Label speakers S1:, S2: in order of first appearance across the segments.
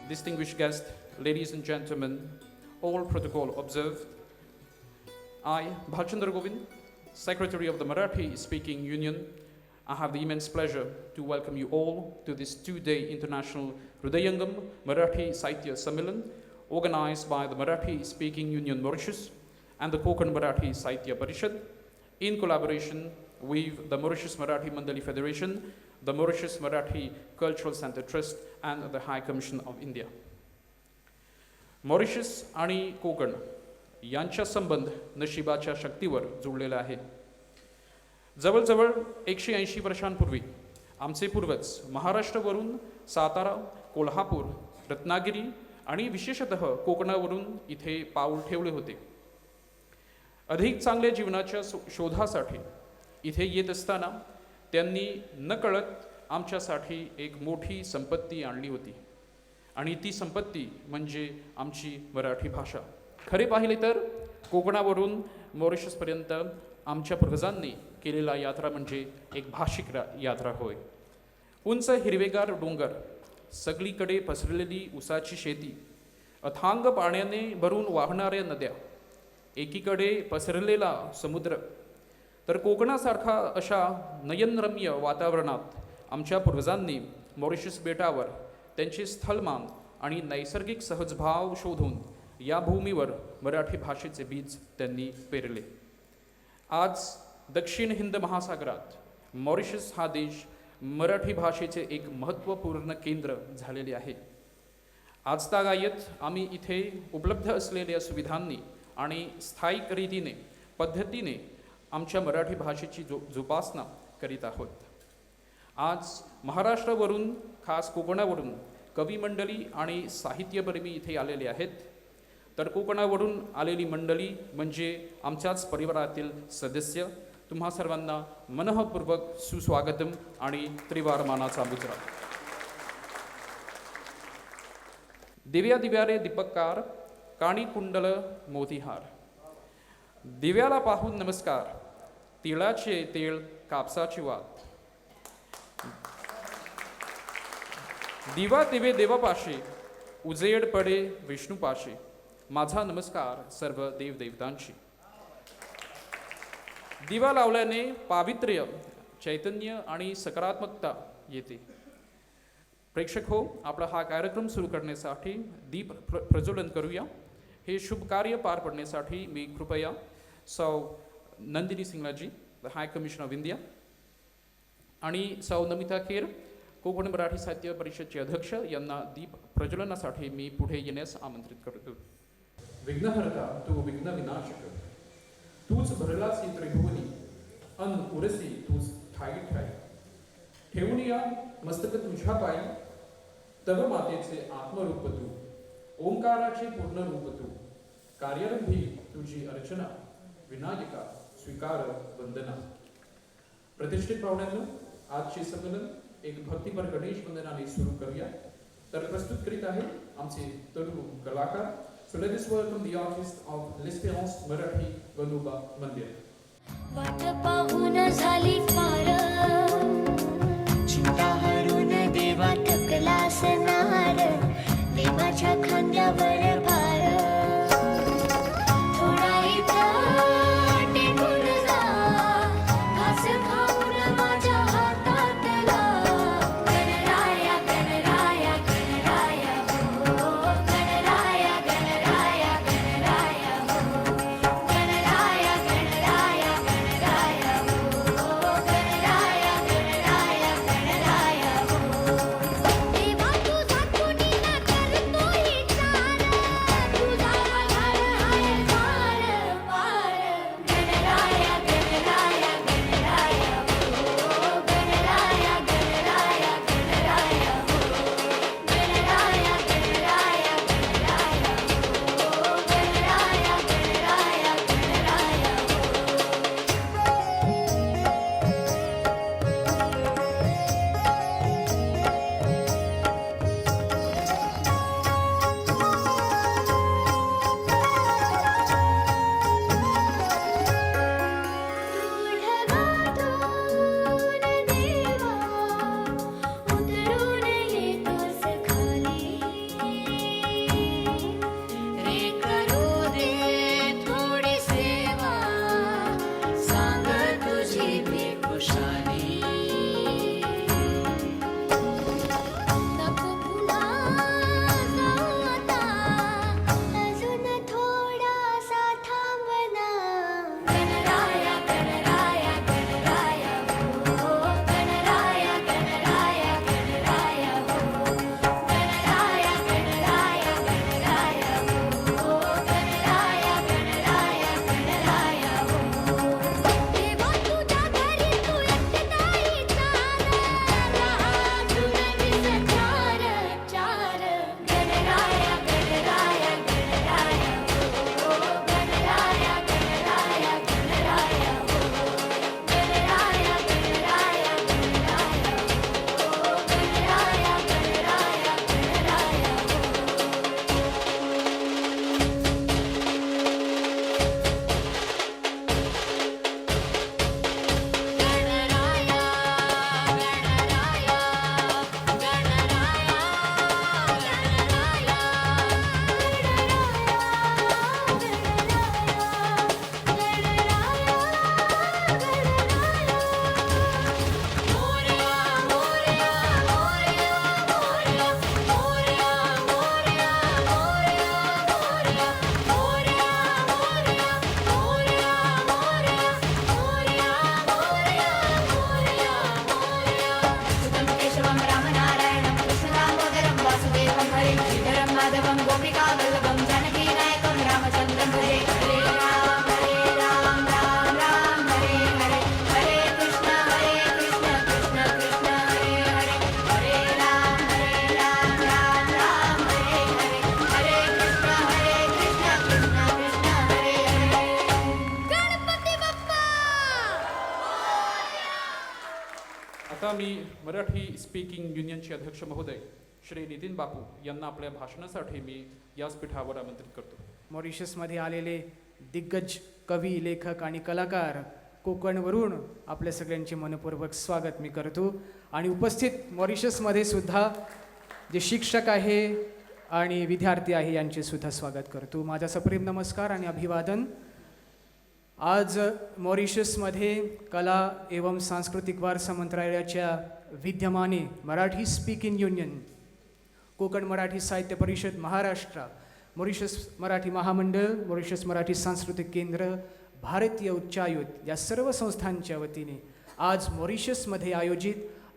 S1: distinguished guests, ladies and gentlemen, all protocol observed. I, Bhalchandra Govind, Secretary of the Marathi Speaking Union, I have the immense pleasure to welcome you all to this two-day International Hridayangam Marathi Sahitya Sammelan organized by the Marathi Speaking Union Mauritius and the Konkan Marathi Sahitya Parishad in collaboration with the Mauritius Marathi Mandali Federation, the Mauritius Marathi Cultural Center Trust and the High Commission of India. Mauritius आणि कोकण यांचा संबंध नशिबाच्या शक्तीवर जुळलेला आहे. जवळजवळ 180 वर्षांपूर्वी आमचे पूर्वज महाराष्ट्रावरून सातारा, कोल्हापूर, रत्नागिरी आणि विशेषतः कोकणावरून इथे पाऊल ठेवले होते. अधिक चांगल्या जीवनाच्या शोधासाठी इथे येत असताना त्यांनी नकळत आमच्यासाठी एक मोठी संपत्ती आणली होती आणि ती संपत्ती म्हणजे आमची मराठी भाषा. खरे पाहिले तर कोकणावरून मॉरिशसपर्यंत आमच्या पूर्वजांनी केलेला यात्रा म्हणजे एक भाषिक यात्रा होय. उंच हिरवेगार डोंगर, सगळीकडे पसरलेली उसाची शेती, अथांग पाण्याने भरून वाहणाऱ्या नद्या, एकीकडे पसरलेला समुद्र, तर कोकणासारखा अशा नयनरम्य वातावरणात आमच्या पूर्वजांनी मॉरिशस बेटावर त्यांचे स्थलमान आणि नैसर्गिक सहजभाव शोधून या भूमीवर मराठी भाषेचे बीज त्यांनी पेरले. आज दक्षिण हिंद महासागरात मॉरिशस हा देश मराठी भाषेचे एक महत्त्वपूर्ण केंद्र झालेले आहे. आजतागायत आम्ही इथे उपलब्ध असलेल्या सुविधांनी आणि स्थायिक रीतीने पद्धतीने आमच्या मराठी भाषेची जोपासना करीत आहोत. आज महाराष्ट्रावरून खास कोकणावरून कवी मंडळी आणि साहित्यप्रेमी इथे आलेले आहेत. तर कोकणावरून आलेली मंडळी म्हणजे आमच्याच परिवारातील सदस्य. तुम्हा सर्वांना मनःपूर्वक सुस्वागतम आणि त्रिवार मानाचा मुजरा. दिव्या दिव्यारे दीपककार, काणी कुंडल मोतीहार, दिव्याला पाहून नमस्कार, तिळाचे तेल कापसाची वात, दिवा दिवे देवापाशी, उजेड पडे विष्णूपाशी, माझा नमस्कार सर्व देवदेवतांची. दिवा लावल्याने पावित्र्य, चैतन्य आणि सकारात्मकता येते. प्रेक्षक हो, आपला हा कार्यक्रम सुरू करण्यासाठी दीप प्रज्वलन करूया. हे शुभ कार्य पार पडण्यासाठी मी कृपया सौ Nandini Singlaji, the high commission of India, आणि सौ नमिता खेर, कोकण मराठी साहित्य परिषदचे अध्यक्ष यांना दीप प्रज्वलनासाठी मी पुढे येण्यास आमंत्रित करतो. विघ्नहर्ता तू विघ्न विनाशक, तूच भरलासी त्रिभुवनी, अन उरसी तूच ठाई ठाई, ठेवून या मस्तक तुझ्या पायी, तव मातेचे आत्मरूप तू, ओंकाराचे पूर्ण रूप तू, कार्यरंभी तुझी अर्चना, विनायका स्वीकार वंदना. प्रतिष्ठित पाहुण्यांनो, आजचे संमेलन एक भक्तिपर गणेश वंदनाने सुरू करूया. तर प्रस्तुत करीत आहे आमचे तरुण कलाकार. So let us welcome the artist of L'Espérance Marathi Vanuba Mandir.
S2: वाट पाहून झाली फार, चिंता हरून देवा थकला असणार, देवाच्या खांद्यावर भार, थोडा इथं टेकून जा, घास खाऊन माझ्या हातातला, गणराया गणराया गणराया हो, गणराया गणराया गणराया हो, गणराया गणराया गणराया हो, गणराया
S1: आता मी मराठी स्पीकिंग युनियनचे अध्यक्ष महोदय श्री नितीन बापू यांना आपल्या भाषणासाठी मी यासपीठावर आमंत्रित करतो.
S3: मॉरिशसमध्ये आलेले दिग्गज कवी, लेखक आणि कलाकार कोकणवरून आपल्या सगळ्यांचे मनपूर्वक स्वागत मी करतो. आणि उपस्थित मॉरिशसमध्ये सुद्धा जे शिक्षक आहे आणि विद्यार्थी आहे यांचे सुद्धा स्वागत करतो. माझा सप्रेम नमस्कार आणि अभिवादन. आज मॉरिशसमध्ये कला एवं सांस्कृतिक वारसा मंत्रालयाच्या विद्यमाने मराठी स्पीकिंग युनियन, कोकण मराठी साहित्य परिषद महाराष्ट्र, मॉरिशस मराठी महामंडळ, मॉरिशस मराठी सांस्कृतिक केंद्र, भारतीय उच्चायुक्त या सर्व संस्थांच्या वतीने आज मॉरिशसमध्ये आयोजित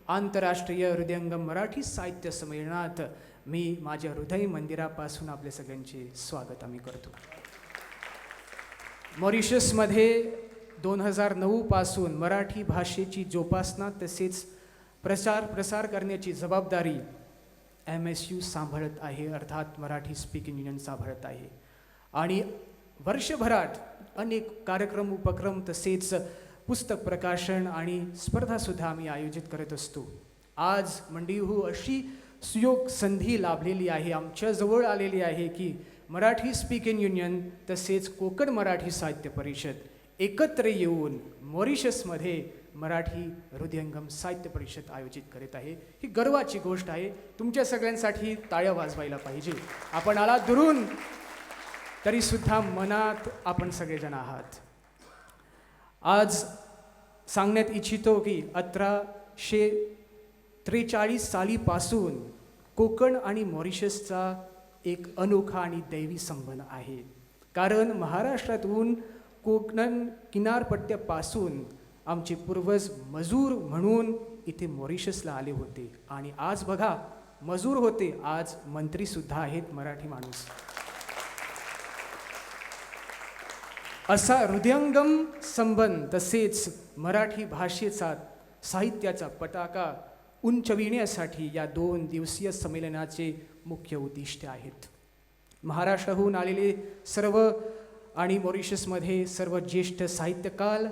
S3: आंतरराष्ट्रीय हृदयंगम मराठी साहित्य संमेलनात मी माझ्या हृदय मंदिरापासून आपल्या सगळ्यांचे स्वागत आम्ही करतो. मॉरिशसमध्ये 2009 पासून मराठी भाषेची जोपासना तसेच प्रसार करण्याची जबाबदारी MSU सांभाळत आहे, अर्थात मराठी स्पीकिंग युनियन सांभाळत आहे. आणि वर्षभरात अनेक कार्यक्रम, उपक्रम तसेच पुस्तक प्रकाशन आणि स्पर्धासुद्धा आम्ही आयोजित करत असतो. आज मंडळीहो अशी सुयोग संधी लाभलेली आहे, आमच्याजवळ आलेली आहे की मराठी स्पीकिंग युनियन तसेच कोकण मराठी साहित्य परिषद एकत्र येऊन मॉरिशसमध्ये मराठी हृदयंगम साहित्य परिषद आयोजित करीत आहे. ही गर्वाची गोष्ट आहे. तुमच्या सगळ्यांसाठी टाळ्या वाजवायला पाहिजे. आपण आला दुरून तरीसुद्धा मनात आपण सगळेजण आहात. आज सांगण्यात इच्छितो की 1843 सालीपासून कोकण आणि मॉरिशसचा एक अनोखा आणि दैवी संबंध आहे. कारण महाराष्ट्रातून कोकण किनारपट्ट्यापासून आमचे पूर्वज मजूर म्हणून इथे मॉरिशसला आले होते. आणि आज बघा, मजूर होते, आज मंत्रीसुद्धा आहेत मराठी माणूस. असा हृदयंगम संबंध तसेच मराठी भाषेचा, साहित्याचा पताका उंचविण्यासाठी या 2 दिवसीय संमेलनाचे मुख्य उद्दिष्ट आहेत. महाराष्ट्राहून आलेले सर्व आणि मॉरिशसमध्ये सर्व ज्येष्ठ साहित्यकार,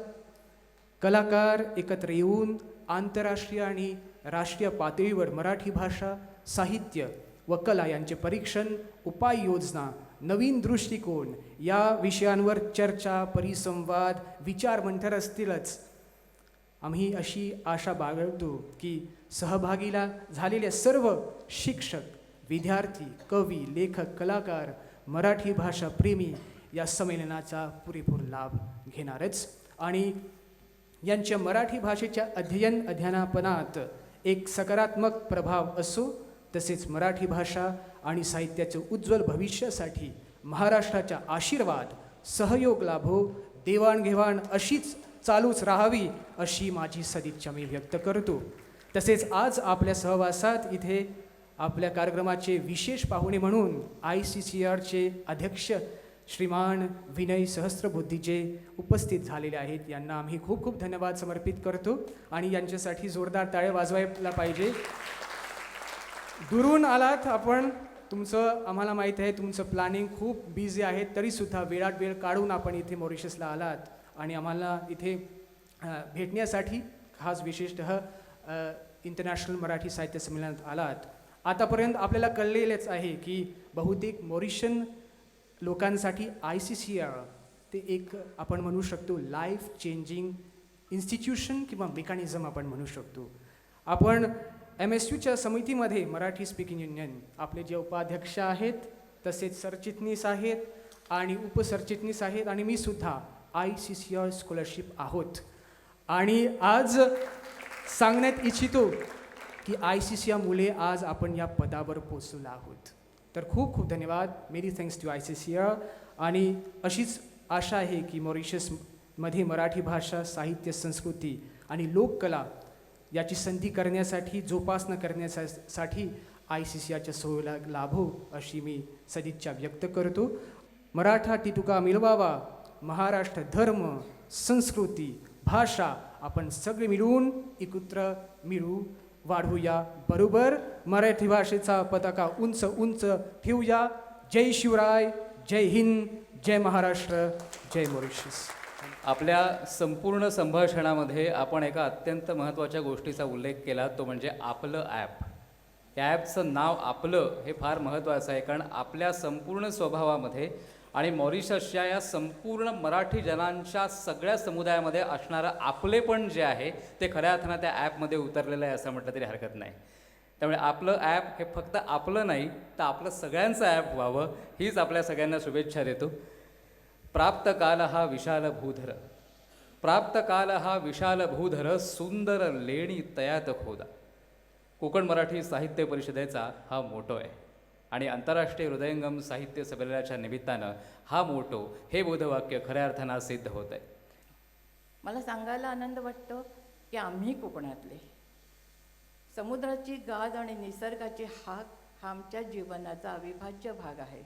S3: कलाकार एकत्र येऊन आंतरराष्ट्रीय आणि राष्ट्रीय पातळीवर मराठी भाषा, साहित्य व कला यांचे परीक्षण, उपाययोजना, नवीन दृष्टिकोन या विषयांवर चर्चा, परिसंवाद, विचारमंथन असतीलच. आम्ही अशी आशा बाळगतो की सहभागीला झालेल्या सर्व शिक्षक, विद्यार्थी, कवी, लेखक, कलाकार, मराठी भाषा प्रेमी या संमेलनाचा पुरेपूर लाभ घेणारच. आणि यांच्या मराठी भाषेच्या अध्ययनापनात एक सकारात्मक प्रभाव असो, तसेच मराठी भाषा आणि साहित्याच्या उज्ज्वल भविष्यासाठी महाराष्ट्राचा आशीर्वाद, सहयोग लाभो, देवाणघेवाण अशीच चालूच राहावी अशी माझी सदिच्छा मी व्यक्त करतो. तसेच आज आपल्या सहवासात इथे आपल्या कार्यक्रमाचे विशेष पाहुणे म्हणून ICCRचे अध्यक्ष श्रीमान विनय सहस्त्रबुद्धीचे उपस्थित झालेले आहेत. यांना आम्ही खूप खूप धन्यवाद समर्पित करतो आणि यांच्यासाठी जोरदार टाळ्या वाजवायला पाहिजे. दुरून आलात आपण, तुमचं आम्हाला माहीत आहे, तुमचं प्लॅनिंग खूप बिझी आहे, तरीसुद्धा वेळात वेळ काढून आपण इथे मॉरिशसला आलात आणि आम्हाला इथे भेटण्यासाठी खास विशेषतः इंटरनॅशनल मराठी साहित्य संमेलनात आलात. आतापर्यंत आपल्याला कळलेलेच आहे की बहुतेक मॉरिशन लोकांसाठी ICCR ते एक आपण म्हणू शकतो लाईफ चेंजिंग इन्स्टिट्यूशन किंवा मेकॅनिझम आपण म्हणू शकतो. आपण MSUच्या समितीमध्ये मराठी स्पीकिंग युनियन आपले जे उपाध्यक्ष आहेत, तसेच सरचिटणीस आहेत आणि उपसरचिटणीस आहेत आणि मी सुद्धा ICCR स्कॉलरशिप आहोत. आणि आज सांगण्यात इच्छितो की ICCR मुले आज आपण या पदावर पोचलो आहोत. तर खूप खूप धन्यवाद. Many thanks to ICCR. आणि अशीच आशा आहे की मॉरिशसमध्ये मराठी भाषा, साहित्य, संस्कृती आणि लोककला याची संधी करण्यासाठी, जोपासना करण्यासाठी ICCRच्या सहयोग लाभो अशी मी सदिच्छा व्यक्त करतो. मराठा टिटुका मिळवावा, महाराष्ट्र धर्म, संस्कृती, भाषा आपण सगळे मिळून एकत्र मिळू, वाढवूया. बरोबर मराठी भाषेचा पताका उंच उंच ठेवूया. जय शिवराय, जय हिंद, जय महाराष्ट्र, जय मॉरिशस.
S4: आपल्या संपूर्ण संभाषणामध्ये आपण एका अत्यंत महत्त्वाच्या गोष्टीचा उल्लेख केला, तो म्हणजे आपलं ॲप. या ॲपचं नाव आपलं हे फार महत्त्वाचं आहे, कारण आपल्या संपूर्ण स्वभावामध्ये आणि मॉरिशसच्या या संपूर्ण मराठी जनांच्या सगळ्या समुदायामध्ये असणारं आपलेपण जे आहे ते खऱ्या अर्थानं त्या ॲपमध्ये उतरलेलं आहे असं म्हटलं तरी हरकत नाही. त्यामुळे आपलं ॲप हे फक्त आपलं नाही तर आपलं सगळ्यांचं ॲप व्हावं, हीच आपल्या सगळ्यांना शुभेच्छा देतो. प्राप्त काल हा विशाल भूधर, प्राप्त काल हा विशाल भूधर, सुंदर लेणी तयात खोदा. कोकण मराठी साहित्य परिषदेचा हा मोटो आहे आणि आंतरराष्ट्रीय हृदयंगम साहित्य संमेलनाच्या निमित्तानं हा मोटो हे बोधवाक्य खऱ्या अर्थानं सिद्ध होत आहे.
S5: मला सांगायला आनंद वाटतो की आम्ही कोकणातले. समुद्राची गाज आणि निसर्गाची हाक हा आमच्या जीवनाचा अविभाज्य भाग आहे.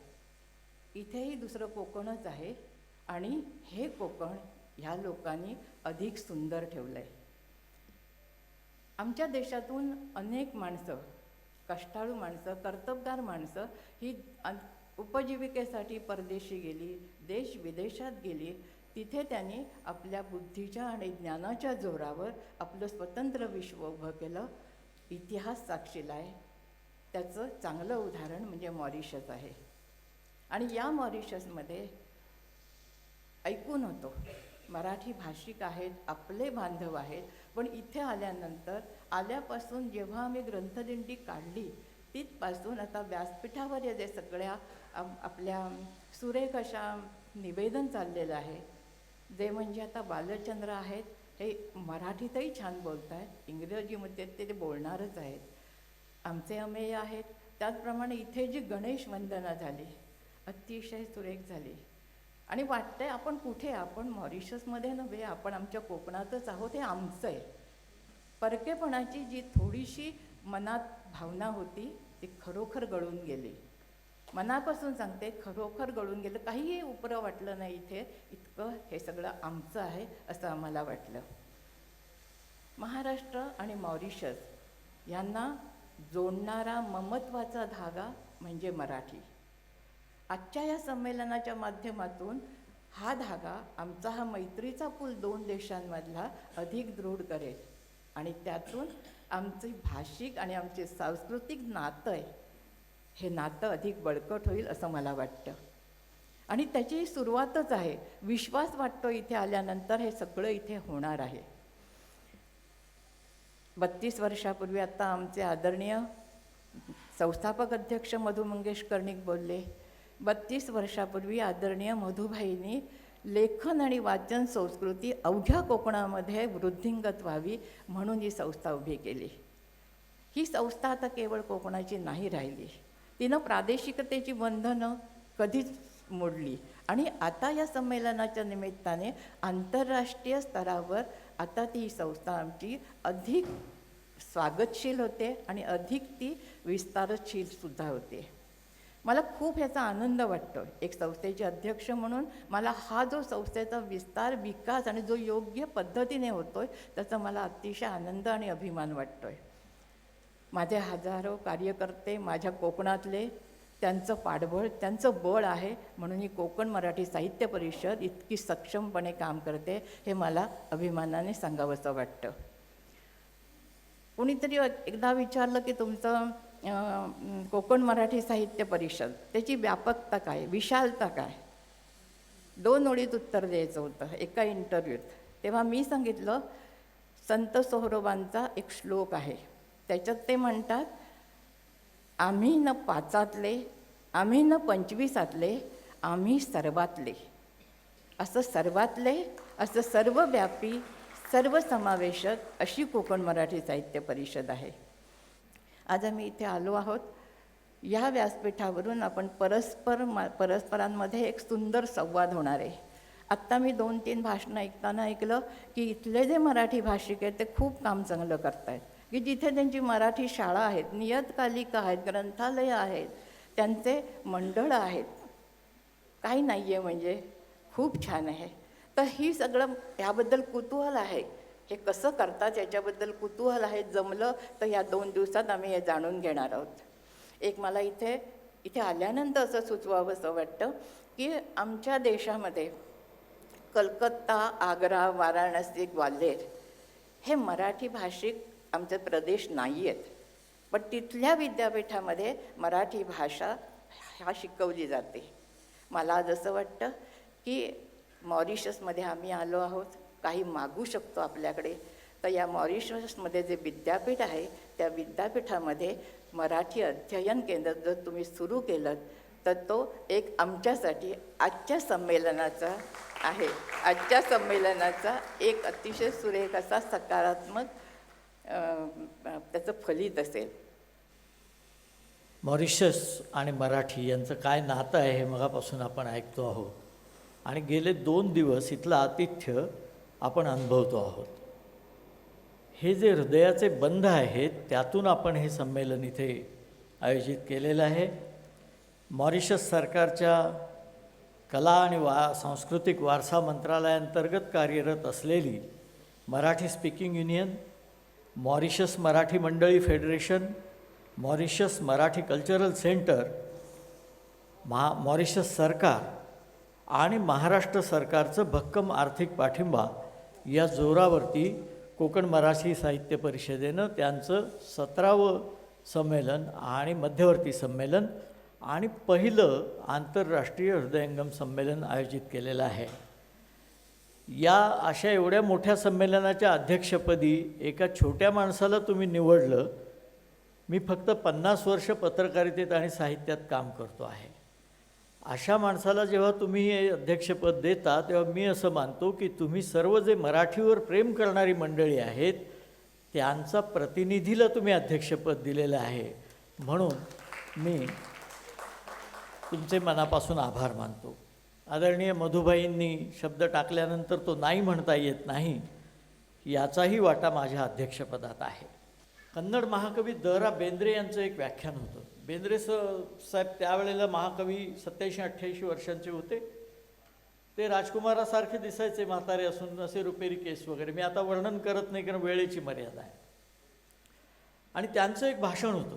S5: इथेही दुसरं कोकणच आहे आणि हे कोकण ह्या लोकांनी अधिक सुंदर ठेवलं आहे. आमच्या देशातून अनेक माणसं, कष्टाळू माणसं, कर्तबगार माणसं ही उपजीविकेसाठी परदेशी गेली, देश विदेशात गेली. तिथे त्यांनी आपल्या बुद्धीच्या आणि ज्ञानाच्या जोरावर आपलं स्वतंत्र विश्व उभं केलं. इतिहास साक्षीला आहे. त्याचं चांगलं उदाहरण म्हणजे मॉरिशस आहे. आणि या मॉरिशसमध्ये ऐकून होतो मराठी भाषिक आहेत, आपले बांधव आहेत, पण इथे आल्यापासून जेव्हा आम्ही ग्रंथदिंडी काढली तिथपासून आता व्यासपीठावर जे सगळ्या आपल्या सुरेख अशा निवेदन चाललेलं आहे, जे म्हणजे आता बालचंद्र आहेत, हे मराठीतही छान बोलत आहेत, इंग्रजीमध्ये ते बोलणारच आहेत. आमचे अमेय आहेत. त्याचप्रमाणे इथे जी गणेश वंदना झाली अतिशय सुरेख झाली. आणि वाटतंय आपण कुठे, आपण मॉरिशसमध्ये नव्हे, आपण आमच्या कोकणातच आहोत. हे आमचं आहे. परकेपणाची जी थोडीशी मनात भावना होती ती खरोखर गळून गेली. मनापासून सांगते, खरोखर गळून गेलं. काहीही उपरं वाटलं नाही इथे. इतकं हे सगळं आमचं आहे असं आम्हाला वाटलं. महाराष्ट्र आणि मॉरिशस यांना जोडणारा ममत्वाचा धागा म्हणजे मराठी. आजच्या या संमेलनाच्या माध्यमातून हा धागा, आमचा हा मैत्रीचा पूल दोन देशांमधला अधिक दृढ करेल आणि त्यातून आमची भाषिक आणि आमचे सांस्कृतिक नातं आहे, हे नातं अधिक बळकट होईल असं मला वाटतं. आणि त्याची सुरुवातच आहे. विश्वास वाटतो इथे आल्यानंतर हे सगळं इथे होणार आहे. 32 वर्षापूर्वी आता आमचे आदरणीय संस्थापक अध्यक्ष मधु मंगेश कर्णिक बोलले. 32 वर्षापूर्वी आदरणीय मधुभाईंनी लेखन आणि वाचन संस्कृती अवघ्या कोकणामध्ये वृद्धिंगत व्हावी म्हणून ही संस्था उभी केली. ही संस्था आता केवळ कोकणाची नाही राहिली. तिनं प्रादेशिकतेची बंधनं कधीच मोडली आणि आता या संमेलनाच्या निमित्ताने आंतरराष्ट्रीय स्तरावर आता ती संस्था आमची अधिक स्वागतशील होते आणि अधिक ती विस्तारशील सुद्धा होते. मला खूप ह्याचा आनंद वाटतो. एक संस्थेचे अध्यक्ष म्हणून मला हा जो संस्थेचा विस्तार, विकास आणि जो योग्य पद्धतीने होतोय त्याचा मला अतिशय आनंद आणि अभिमान वाटतोय. माझे हजारो कार्यकर्ते माझ्या कोकणातले, त्यांचं पाठबळ, त्यांचं बळ आहे म्हणून ही कोकण मराठी साहित्य परिषद इतकी सक्षमपणे काम करते हे मला अभिमानाने सांगावंसं वाटतं. कुणीतरी एकदा विचारलं की तुमचं कोकण मराठी साहित्य परिषद, त्याची व्यापकता काय, विशालता काय? 2 ओळीत उत्तर द्यायचं होतं एका इंटरव्ह्यूत. तेव्हा मी सांगितलं, संत सोहरोबांचा एक श्लोक आहे, त्याच्यात ते म्हणतात, आम्ही न 5आतले, आम्ही न 25आतले, आम्ही सर्वातले. असं सर्वातले, असं सर्वव्यापी, सर्वसमावेशक अशी कोकण मराठी साहित्य परिषद आहे. आज आम्ही इथे आलो आहोत. या व्यासपीठावरून आपण परस्परांमध्ये एक सुंदर संवाद होणार आहे. आत्ता मी 2-3 भाषणं ऐकताना ऐकलं की इथले जे मराठी भाषिक आहेत ते खूप काम चांगलं करत आहेत, की जिथे त्यांची मराठी शाळा आहेत, नियतकालिका आहेत, ग्रंथालयं आहेत, त्यांचे मंडळ आहेत, काही नाही आहे म्हणजे खूप छान आहे. तर ही सगळं याबद्दल कुतूहल आहे. हे कसं करतात याच्याबद्दल कुतूहल आहे. जमलं तर या 2 दिवसात आम्ही हे जाणून घेणार आहोत. एक मला इथे आल्यानंतर असं सुचवावंसं वाटतं की आमच्या देशामध्ये कलकत्ता, आग्रा, वाराणसी, ग्वाल्हेर हे मराठी भाषिक आमचे प्रदेश नाही आहेत, पण तिथल्या विद्यापीठामध्ये मराठी भाषा शिकवली जाते. मला जसं वाटतं की मॉरिशसमध्ये आम्ही आलो आहोत, काही मागू शकतो आपल्याकडे, तर या मॉरिशसमध्ये जे विद्यापीठ आहे त्या विद्यापीठामध्ये मराठी अध्ययन केंद्र जर तुम्ही सुरू केलं तर तो एक आमच्यासाठी आजच्या संमेलनाचा आहे. आजच्या संमेलनाचा एक अतिशय सुरेख असा सकारात्मक त्याचं फलित असेल.
S6: मॉरिशस आणि मराठी यांचं काय नातं आहे हे मगापासून आपण ऐकतो आहोत आणि गेले 2 दिवस इथलं आतिथ्य आपण अनुभवतो आहोत. हे जे हृदयाचे बंध आहेत त्यातून आपण हे संमेलन इथे आयोजित केलेलं आहे. मॉरिशस सरकारच्या कला आणि सांस्कृतिक वारसा मंत्रालयाअंतर्गत कार्यरत असलेली मराठी स्पीकिंग युनियन, मॉरिशस मराठी मंडळी federation, Mauritius Marathi cultural centre, Mauritius सरकार आणि महाराष्ट्र सरकारचं भक्कम आर्थिक पाठिंबा या जोरावरती कोकण मराठी साहित्य परिषदेनं त्यांचं 17वं संमेलन आणि मध्यवर्ती संमेलन आणि पहिलं आंतरराष्ट्रीय हृदयंगम संमेलन आयोजित केलेलं आहे. या अशा एवढ्या मोठ्या संमेलनाच्या अध्यक्षपदी एका छोट्या माणसाला तुम्ही निवडलं. मी फक्त 50 वर्ष पत्रकारितेत आणि साहित्यात काम करतो आहे. अशा माणसाला जेव्हा तुम्ही हे अध्यक्षपद देता तेव्हा मी असं मानतो की तुम्ही सर्व जे मराठीवर प्रेम करणारी मंडळी आहेत त्यांचा प्रतिनिधीला तुम्ही अध्यक्षपद दिलेलं आहे. म्हणून मी तुमचे मनापासून आभार मानतो. आदरणीय मधुबाईंनी शब्द टाकल्यानंतर तो नाही म्हणता येत नाही, याचाही वाटा माझ्या अध्यक्षपदात आहे. कन्नड महाकवी द रा बेंद्रे यांचं एक व्याख्यान होतं. बेंद्रे साहेब त्यावेळेला महाकवी 87-88 वर्षांचे होते. ते राजकुमारासारखे दिसायचे म्हातारे असून, असे रुपेरी केस वगैरे. मी आता वर्णन करत नाही कारण वेळेची मर्यादा आहे. आणि त्यांचं एक भाषण होतं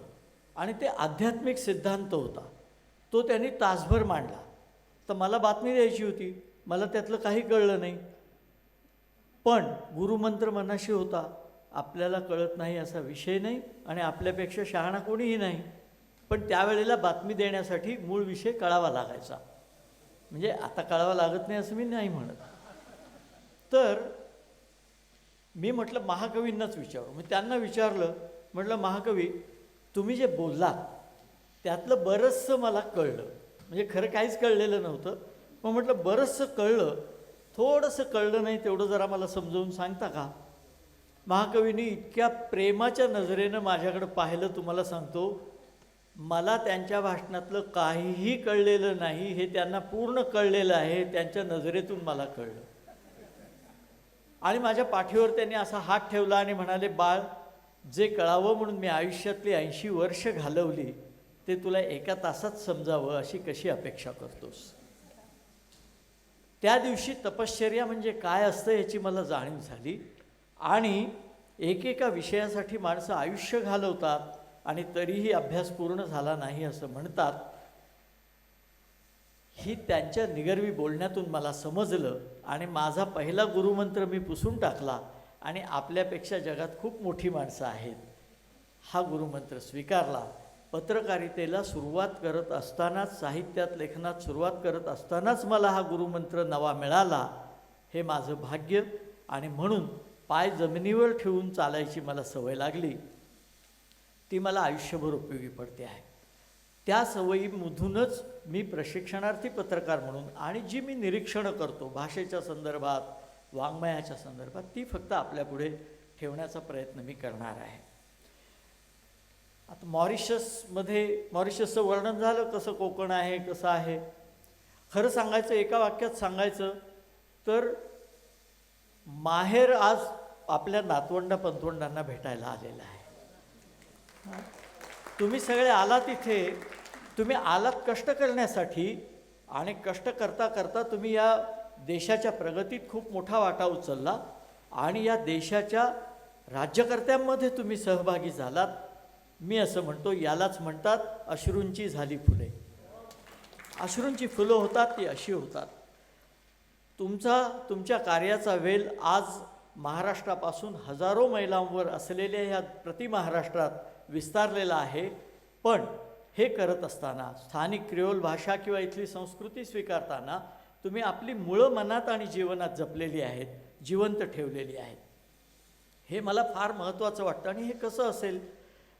S6: आणि ते आध्यात्मिक सिद्धांत होता. तो त्यांनी तासभर मांडला. तर मला बातमी द्यायची होती, मला त्यातलं काही कळलं नाही. पण गुरुमंत्र मनाशी होता. आपल्याला कळत नाही असा विषय नाही आणि आपल्यापेक्षा शहाणा कोणीही नाही. पण त्यावेळेला बातमी देण्यासाठी मूळ विषय कळावा लागायचा. म्हणजे आता कळावा लागत नाही असं मी नाही म्हणत. तर मी म्हटलं महाकवींनाच विचारू. मी त्यांना विचारलं, म्हटलं महाकवी तुम्ही जे बोललात त्यातलं बरंचसं मला कळलं. म्हणजे खरं काहीच कळलेलं नव्हतं, पण म्हटलं बरंचसं कळलं, थोडंसं कळलं नाही, तेवढं जरा मला समजावून सांगता का? महाकवींनी इतक्या प्रेमाच्या नजरेनं माझ्याकडं पाहिलं, तुम्हाला सांगतो मला त्यांच्या भाषणातलं काहीही कळलेलं नाही, हे त्यांना पूर्ण कळलेलं आहे. त्यांच्या नजरेतून मला कळलं. आणि माझ्या पाठीवर त्यांनी असा हात ठेवला आणि म्हणाले, बाळ जे कळावं म्हणून मी आयुष्यातली 80 वर्ष घालवली ते तुला एका तासात समजावं अशी कशी अपेक्षा करतोस? त्या दिवशी तपश्चर्या म्हणजे काय असतं याची मला जाणीव झाली. आणि एकेका विषयासाठी माणसं आयुष्य घालवतात आणि तरीही अभ्यास पूर्ण झाला नाही असं म्हणतात. ही त्यांच्या निगर्वी बोलण्यातून मला समजलं आणि माझा पहिला गुरुमंत्र मी पुसून टाकला आणि आपल्यापेक्षा जगात खूप मोठी माणसं आहेत हा गुरुमंत्र स्वीकारला. पत्रकारितेला सुरुवात करत असतानाच, साहित्यात लेखनात सुरुवात करत असतानाच मला हा गुरुमंत्र नवा मिळाला. हे माझं भाग्य. आणि म्हणून पाय जमिनीवर ठेवून चालायची मला सवय लागली. ती मला आयुष्यभर उपयोगी पडते आहे. त्या सवयीमधूनच मी प्रशिक्षणार्थी पत्रकार म्हणून आणि जी मी निरीक्षणं करतो भाषेच्या संदर्भात, वाङ्मयाच्या संदर्भात, ती फक्त आपल्यापुढे ठेवण्याचा प्रयत्न मी करणार आहे. आता मॉरिशसचं वर्णन झालं, कसं कोकण आहे, कसं आहे. खरं सांगायचं, एका वाक्यात सांगायचं तर माहेर आज आपल्या नातवंडांना भेटायला आलेलं आहे. तुम्ही सगळे आलात इथे, तुम्ही आलात कष्ट करण्यासाठी आणि कष्ट करता करता तुम्ही या देशाच्या प्रगतीत खूप मोठा वाटा उचलला आणि या देशाच्या राज्यकर्त्यांमध्ये तुम्ही सहभागी झालात. मी असं म्हणतो, यालाच म्हणतात अश्रूंची झाली फुले. अश्रूंची फुलं होतात ती अशी होतात. तुमच्या कार्याचा वेल आज महाराष्ट्रापासून हजारो मैलांवर असलेल्या ह्या प्रति महाराष्ट्रात विस्तारलेला आहे. पण हे करत असताना स्थानिक क्रिओल भाषा किंवा इथली संस्कृती स्वीकारताना तुम्ही आपली मुळं मनात आणि जीवनात जपलेली आहेत, जिवंत ठेवलेली आहेत. हे मला फार महत्त्वाचं वाटतं. आणि हे कसं असेल?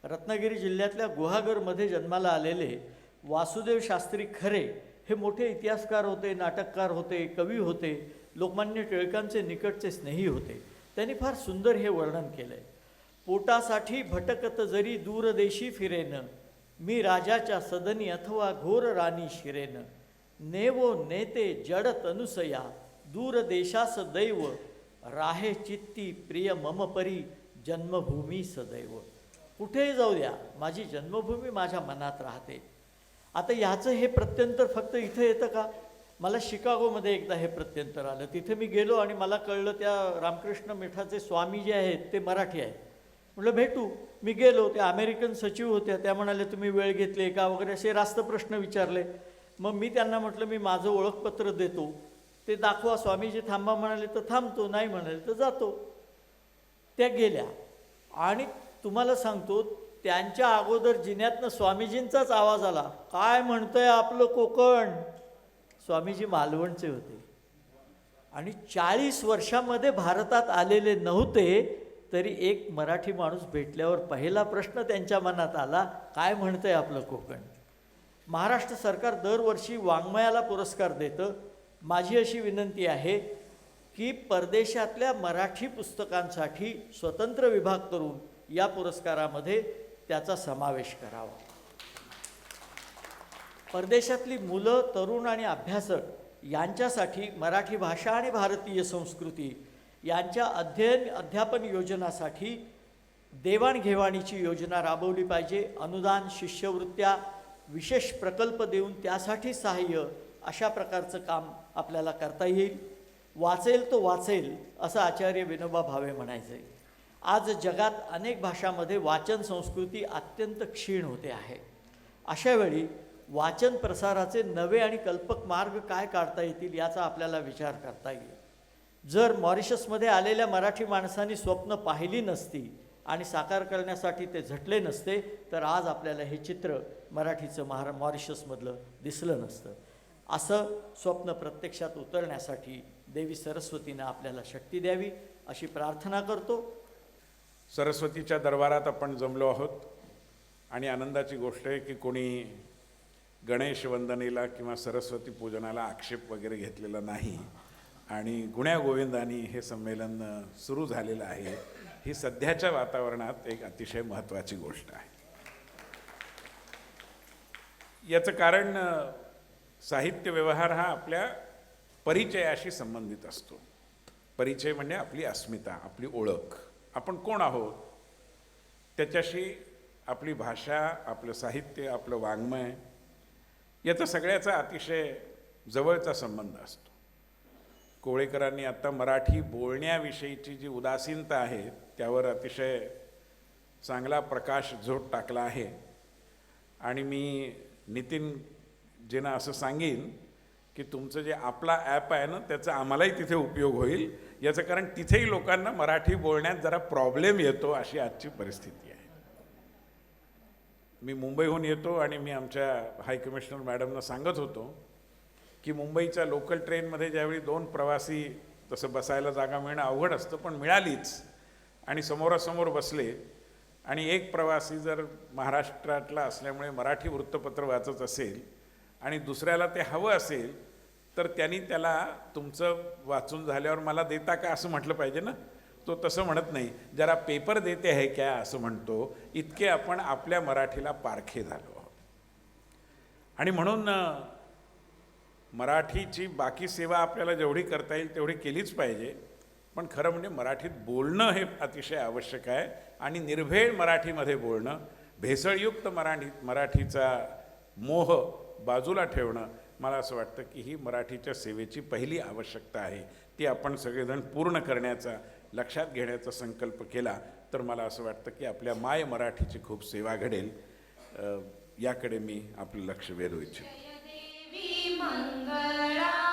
S6: रत्नागिरी जिल्ह्यातल्या गुहागरमध्ये जन्माला आलेले वासुदेव शास्त्री खरे हे मोठे इतिहासकार होते, नाटककार होते, कवी होते, लोकमान्य टिळकांचे निकटचे स्नेही होते. त्यांनी फार सुंदर हे वर्णन केलं आहे. पोटासाठी भटकत जरी दूरदेशी फिरेन, मी राजाच्या सदनी अथवा घोर राणी शिरेन, नेवो नेते जड तनुसया, दूर देशास दैव, राहे चित्ती प्रिय मम परी, जन्मभूमी सदैव. कुठेही जाऊ द्या, माझी जन्मभूमी माझ्या मनात राहते. आता ह्याचं हे प्रत्यंतर फक्त इथं येतं का? मला शिकागोमध्ये एकदा हे प्रत्यंतर आलं. तिथे मी गेलो आणि मला कळलं त्या रामकृष्ण मठाचे स्वामी जे आहेत ते मराठी आहेत. म्हटलं भेटू. मी गेलो, ते अमेरिकन सचिव होत्या. त्या म्हणाले तुम्ही वेळ घेतले का वगैरे असे रास्त प्रश्न विचारले. मग मी त्यांना म्हटलं मी माझं ओळखपत्र देतो, ते दाखवा. स्वामीजी थांबा म्हणाले तर थांबतो, नाही म्हणाले तर जातो. त्या गेल्या आणि तुम्हाला सांगतो त्यांच्या अगोदर जिन्यातनं स्वामीजींचाच आवाज आला, काय म्हणतंय आपलं कोकण. स्वामीजी मालवणचे होते आणि 40 वर्षामध्ये भारतात आलेले नव्हते. तरी एक मराठी माणूस भेटल्यावर पहिला प्रश्न त्यांच्या मनात आला, काय म्हणतंय आपलं कोकण. महाराष्ट्र सरकार दरवर्षी वाङ्मयाला पुरस्कार देतं. माझी अशी विनंती आहे की परदेशातल्या मराठी पुस्तकांसाठी स्वतंत्र विभाग करून या पुरस्कारामध्ये त्याचा समावेश करावा. परदेशातली मुलं, तरुण आणि अभ्यासक यांच्यासाठी मराठी भाषा आणि भारतीय संस्कृती यांच्या अध्यापन योजनासाठी देवाणघेवाणीची योजना राबवली पाहिजे. अनुदान, शिष्यवृत्त्या, विशेष प्रकल्प देऊन त्यासाठी सहाय्य, अशा प्रकारचं काम आपल्याला करता येईल. वाचेल तो वाचेल असं आचार्य विनोबा भावे म्हणायचे. आज जगात अनेक भाषांमध्ये वाचन संस्कृती अत्यंत क्षीण होते आहे. अशावेळी वाचन प्रसाराचे नवे आणि कल्पक मार्ग काय काढता येतील याचा आपल्याला विचार करता येईल. जर मॉरिशसमध्ये आलेल्या मराठी माणसांनी स्वप्न पाहिली नसती आणि साकार करण्यासाठी ते झटले नसते तर आज आपल्याला हे चित्र मराठीचं मॉरिशसमधलं दिसलं नसतं. असं स्वप्न प्रत्यक्षात उतरण्यासाठी देवी सरस्वतीनं आपल्याला शक्ती द्यावी अशी प्रार्थना करतो.
S7: सरस्वतीच्या दरबारात आपण जमलो आहोत आणि आनंदाची गोष्ट आहे की कोणी गणेश वंदनेला किंवा सरस्वती पूजनाला आक्षेप वगैरे घेतलेला नाही आणि गुण्यागोविंदानी हे संमेलन सुरू झालेलं आहे. ही सध्याच्या वातावरणात एक अतिशय महत्त्वाची गोष्ट आहे. याचं कारण साहित्य व्यवहार हा आपल्या परिचयाशी संबंधित असतो. परिचय म्हणजे आपली अस्मिता, आपली ओळख, आपण कोण आहोत त्याच्याशी आपली भाषा, आपलं साहित्य, आपलं वाङ्मय याचा सगळ्याचा अतिशय जवळचा संबंध असतो. कोळेकरांनी आत्ता मराठी बोलण्याविषयीची जी उदासीनता आहे त्यावर अतिशय चांगला प्रकाश झोत टाकला आहे. आणि मी नितीनजींना असं सांगेन की तुमचं जे आपला ॲप आहे ना त्याचा आम्हालाही तिथे उपयोग होईल. याचं कारण तिथेही लोकांना मराठी बोलण्यात जरा प्रॉब्लेम येतो, अशी आजची परिस्थिती आहे. मी मुंबईहून येतो आणि मी आमच्या हाय कमिशनर मॅडमना सांगत होतो की मुंबईच्या लोकल ट्रेनमध्ये ज्यावेळी 2 प्रवासी, तसं बसायला जागा मिळणं अवघड असतं पण मिळालीच आणि समोरासमोर बसले आणि एक प्रवासी जर महाराष्ट्रातला असल्यामुळे मराठी वृत्तपत्र वाचत असेल आणि दुसऱ्याला ते हवं असेल तर त्यांनी त्याला तुमचं वाचून झाल्यावर मला देता का असं म्हटलं पाहिजे ना. तो तसं म्हणत नाही, जरा पेपर देते है क्या असं म्हणतो. इतके आपण आपल्या मराठीला पारखे झालो आहोत. आणि म्हणून मराठीची बाकी सेवा आपल्याला जेवढी करता येईल तेवढी केलीच पाहिजे. पण खरं म्हणजे मराठीत बोलणं हे अतिशय आवश्यक आहे आणि निर्भेळ मराठीमध्ये बोलणं, भेसळयुक्त मराठीचा मोह बाजूला ठेवणं, मला असं वाटतं की ही मराठीच्या सेवेची पहिली आवश्यकता आहे. ती आपण सगळेजण पूर्ण करण्याचा, लक्षात घेण्याचा संकल्प केला तर मला असं वाटतं की आपल्या माय मराठीची खूप सेवा घडेल. याकडे मी आपलं लक्ष वेधू इच्छितो.
S2: देवी मंगळा